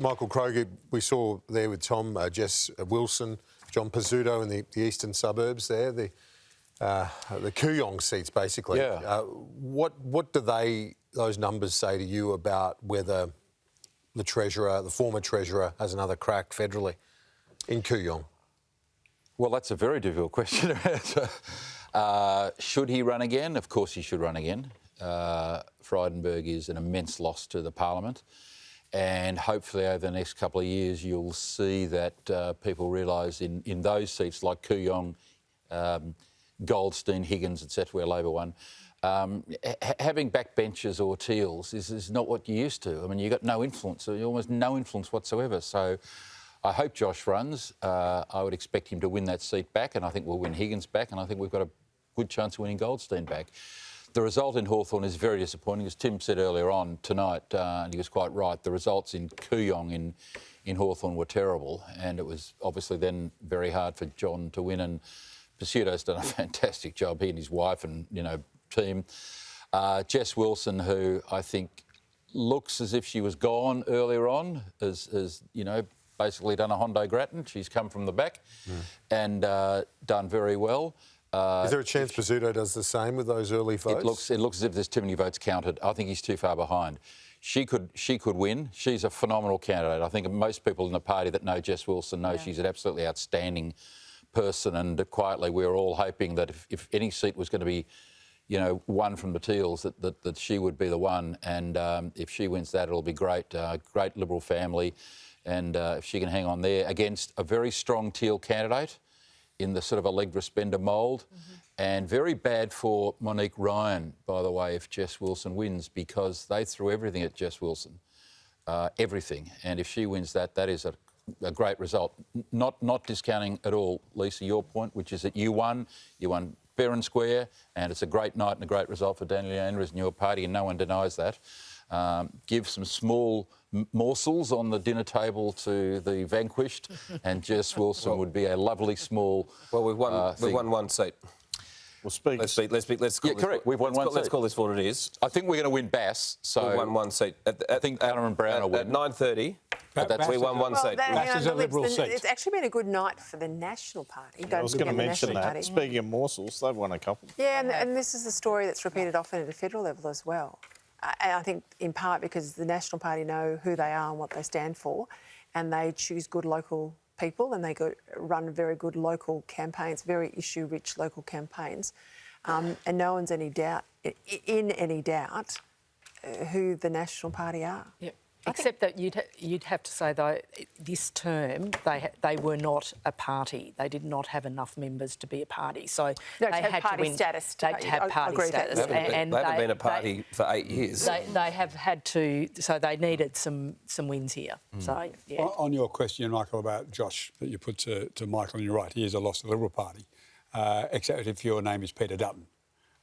Michael Kroger, we saw there with Tom, Jess Wilson, John Pizzuto in the eastern suburbs there, the Kooyong seats basically. Yeah. What do those numbers say to you about whether the former Treasurer, has another crack federally in Kooyong? Well, that's a very difficult question to answer. Should he run again? Of course he should run again. Frydenberg is an immense loss to the Parliament, and hopefully over the next couple of years you'll see that people realise in those seats like Kooyong, Goldstein, Higgins, etc., where Labor won, having backbenchers or teals is not what you used to. I mean, you got no influence, almost no influence whatsoever. So I hope Josh runs. I would expect him to win that seat back, and I think we'll win Higgins back, and I think we've got a good chance of winning Goldstein back. The result in Hawthorn is very disappointing. As Tim said earlier on tonight, and he was quite right, the results in Kooyong in Hawthorn were terrible, and it was obviously then very hard for John to win, and Pizzuto's done a fantastic job, he and his wife and, team. Jess Wilson, who I think looks as if she was gone earlier on, has basically done a Hondo Grattan. She's come from the back and done very well. Is there a chance Pizzuto does the same with those early votes? It looks as if there's too many votes counted. I think he's too far behind. She could win. She's a phenomenal candidate. I think most people in the party that know Jess Wilson know she's an absolutely outstanding person, and quietly we're all hoping that if any seat was going to be won from the Teals, that she would be the one, and if she wins that, it'll be great. Great Liberal family, and if she can hang on there against a very strong Teal candidate in the sort of Allegra Spender mould, and very bad for Monique Ryan, by the way, if Jess Wilson wins, because they threw everything at Jess Wilson, everything, and if she wins that is a great result. Not discounting at all, Lisa, your point, which is that you won fair and square, and it's a great night and a great result for Daniel Andrews and your party, and no one denies that. Give some small morsels on the dinner table to the vanquished, and Jess Wilson would be a lovely small. Well, we've won one seat. Well, let's call correct. We've won one seat. Let's call this what it is. I think we're going to win Bass. So we've won one seat. I think Anna and Brown will win. At 9:30. We won one seat. Bass is a Liberal seat. It's actually been a good night for the National Party. I was going to mention that. Speaking of morsels, they've won a couple. Yeah, and this is a story that's repeated often at a federal level as well. And I think in part because the National Party know who they are and what they stand for, and they choose good local people, and they run very good local campaigns, very issue-rich local campaigns. And no one's in any doubt who the National Party are. Yep. Except that you'd have to say, though, this term they were not a party. They did not have enough members to be a party. So they had party to win. status. They had party status. They haven't been a party for 8 years. They have had to. So they needed some wins here. So yeah. On your question, Michael, about Josh that you put to Michael, and you're right, he is a loss to the Liberal Party, except if your name is Peter Dutton.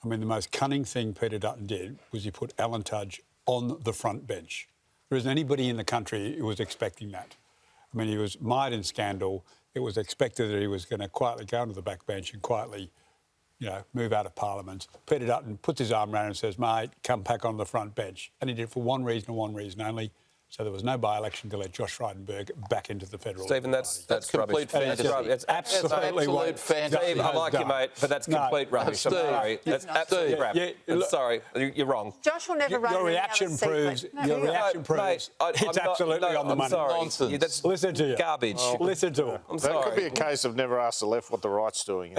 I mean, the most cunning thing Peter Dutton did was he put Alan Tudge on the front bench. There isn't anybody in the country who was expecting that. I mean, he was mired in scandal. It was expected that he was going to quietly go onto the back bench and quietly, move out of Parliament. Peter Dutton puts his arm around him and says, mate, come back on the front bench. And he did it for one reason and one reason only. So there was no by-election to let Josh Frydenberg back into the federal. Stephen, that's complete rubbish. fantasy. It's absolute fantasy. Steve, I like you, mate, but that's complete rubbish. I'm sorry. That's absolute crap. I'm sorry. You're wrong. Josh will never run. Your reaction proves. Your reaction proves. It's absolutely on the money. Nonsense. Listen to you. Garbage. Listen to him. That could be a case of never ask the left what the right's doing.